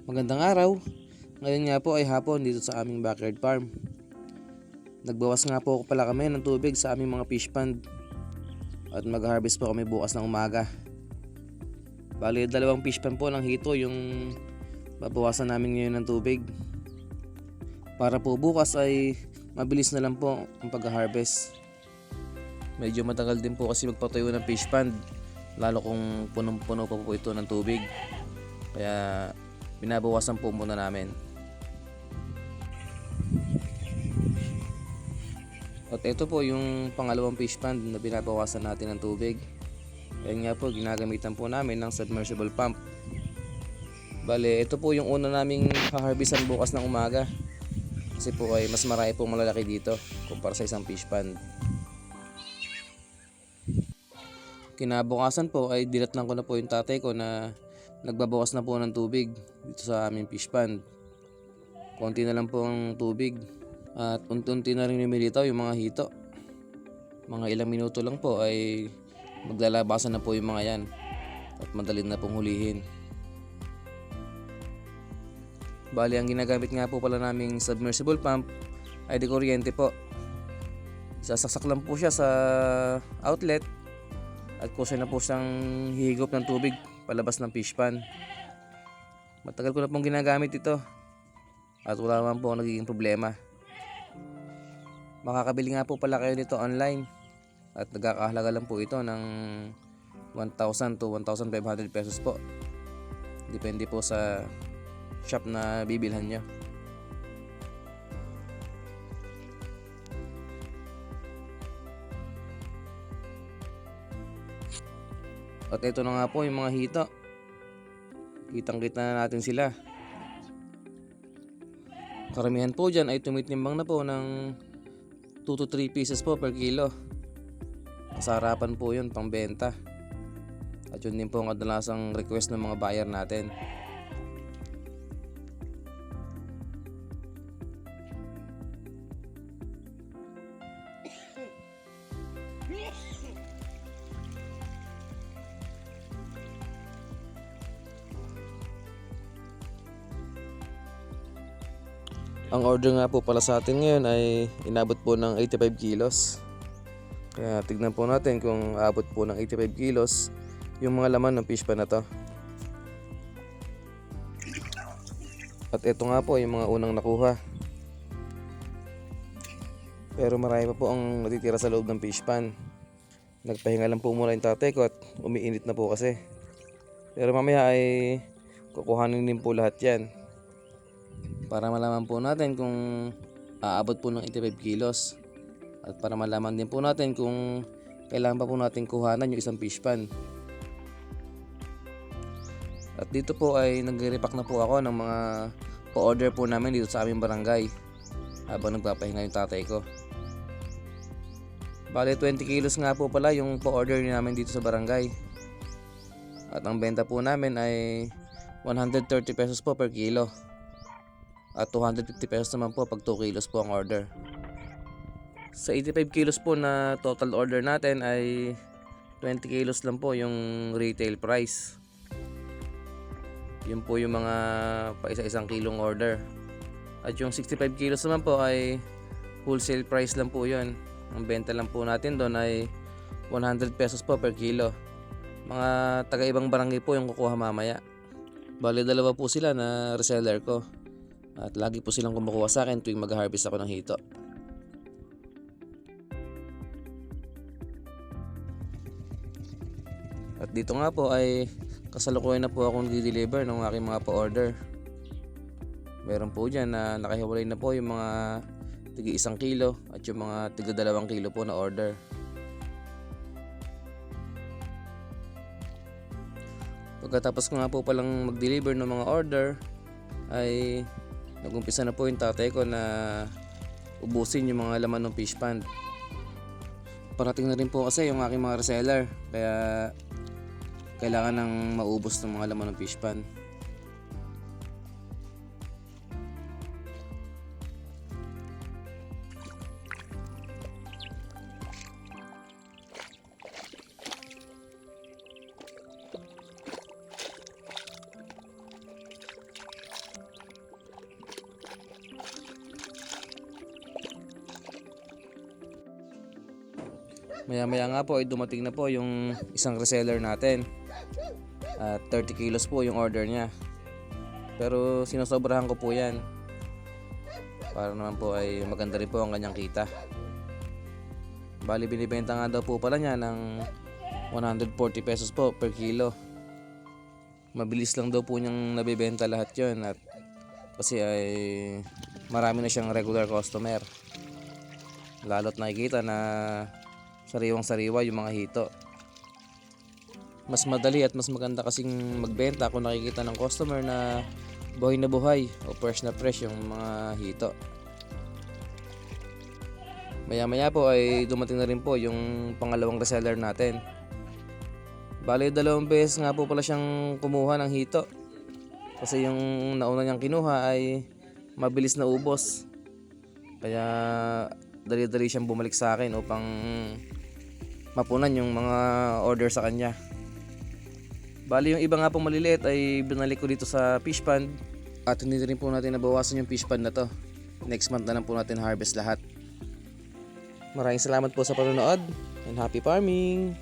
Magandang araw. Ngayon nga po ay hapon dito sa aming backyard farm. Nagbawas nga po pala kami ng tubig sa aming mga fish pond at mag-harvest po kami bukas ng umaga. Bali, 2 fish pond po ng hito yung babawasan namin ngayon ng tubig. Para po bukas ay mabilis na lang po ang pag-harvest. Medyo matagal din po kasi magpatuyo ng fish pond, lalo kung punong-puno pa po ito ng tubig. Kaya binabawasan po muna namin. At ito po yung pangalawang fish pond na binabawasan natin ng tubig. Ayan nga po, ginagamitan po namin ng submersible pump. Bale, ito po yung una naming haharvestan bukas ng umaga. Kasi po ay mas marami pong malalaki dito kumpara sa isang fish pond. Kinabukasan po ay dinatnan ko na po yung tatay ko na nagbabawas na po ng tubig dito sa aming fish pond. Konti na lang po ang tubig at unti-unti na rin lumilitaw yung mga hito. Mga ilang minuto lang po ay maglalabasan na po yung mga yan at madali na pong hulihin. Bali, ang ginagamit nga po pala naming submersible pump ay di kuryente po. Sasaksak lang po siya sa outlet at kusa na po siyang hihigop ng tubig palabas ng fish pond. Matagal ko na pong ginagamit ito at wala naman po nagiging problema. Makakabili nga po pala kayo nito online at nagkakahalaga lang po ito ng 1,000 to 1,500 pesos po. Depende po sa shop na bibilhan nyo. At ito na nga po yung mga hito. Kitang-kita na natin sila. Karamihan po dyan ay tumitimbang na po ng 2 to 3 pieces po per kilo. Masarapan po yun pang benta. At yun din po ang kadalasang request ng mga buyer natin. Ang order nga po pala sa atin ngayon ay inabot po ng 85 kilos. Kaya tignan po natin kung aabot po ng 85 kilos yung mga laman ng fish pan na to. At ito nga po yung mga unang nakuha. Pero marami pa po ang natitira sa loob ng fish pan. Nagpahinga lang po muna yung tatay ko at umiinit na po kasi. Pero mamaya ay kukuhanin din po lahat yan. Para malaman po natin kung aabot po ng 85 kilos. At para malaman din po natin kung kailangan pa po natin kuhanan yung isang fish pan. At dito po ay nagre-repack na po ako ng mga pa-order po namin dito sa aming barangay habang nagpapahinga yung tatay ko. Bale, 20 kilos nga po pala yung pa-order namin dito sa barangay. At ang benta po namin ay 130 pesos po per kilo. At 250 pesos naman po pag 2 kilos po ang order. Sa 85 kilos po na total order natin ay 20 kilos lang po yung retail price. Yun po yung mga pa isa-isang kilong order. At yung 65 kilos naman po ay wholesale price lang po yun. Ang benta lang po natin doon ay 100 pesos po per kilo. Mga taga-ibang barangay po yung kukuha mamaya. Bali, 2 po sila na reseller ko. At lagi po silang kumukuha sa akin tuwing mag-harvest ako ng hito. At dito nga po ay kasalukuyan na po akong nag-deliver ng aking mga pa-order. Meron po dyan na nakahiwalay na po yung mga tigi 1 kilo at yung mga tiga 2 kilo po na order. Pagkatapos ko nga po palang mag-deliver ng mga order ay nag-umpisa na po yung tatay ko na ubusin yung mga laman ng fish pond. Parating na rin po kasi yung aking mga reseller, kaya kailangan ng maubos ng mga laman ng fish pond. Maya nga po ay dumating na po yung isang reseller natin. At 30 kilos po yung order niya. Pero sinosobrahan ko po yan. Para naman po ay maganda rin po ang kanyang kita. Bali binibenta nga daw po pala niya ng 140 pesos po per kilo. Mabilis lang daw po niyang nabibenta lahat yon, at kasi ay marami na siyang regular customer. Lalo't nakikita na sariwang sariwa yung mga hito. Mas madali at mas maganda kasing magbenta kung nakikita ng customer na buhay o fresh na fresh yung mga hito. Maya po ay dumating na rin po yung pangalawang reseller natin. Bali 2 beses nga po pala siyang kumuha ng hito. Kasi yung nauna niyang kinuha ay mabilis na ubos. Kaya dali-dali siyang bumalik sa akin upang mapunan yung mga order sa kanya. Bali yung iba nga pong maliliit ay binalik ko dito sa fish pond. At hindi rin po natin nabawasan yung fish pond na to. Next month na lang po natin harvest lahat. Maraming salamat po sa panonood and happy farming!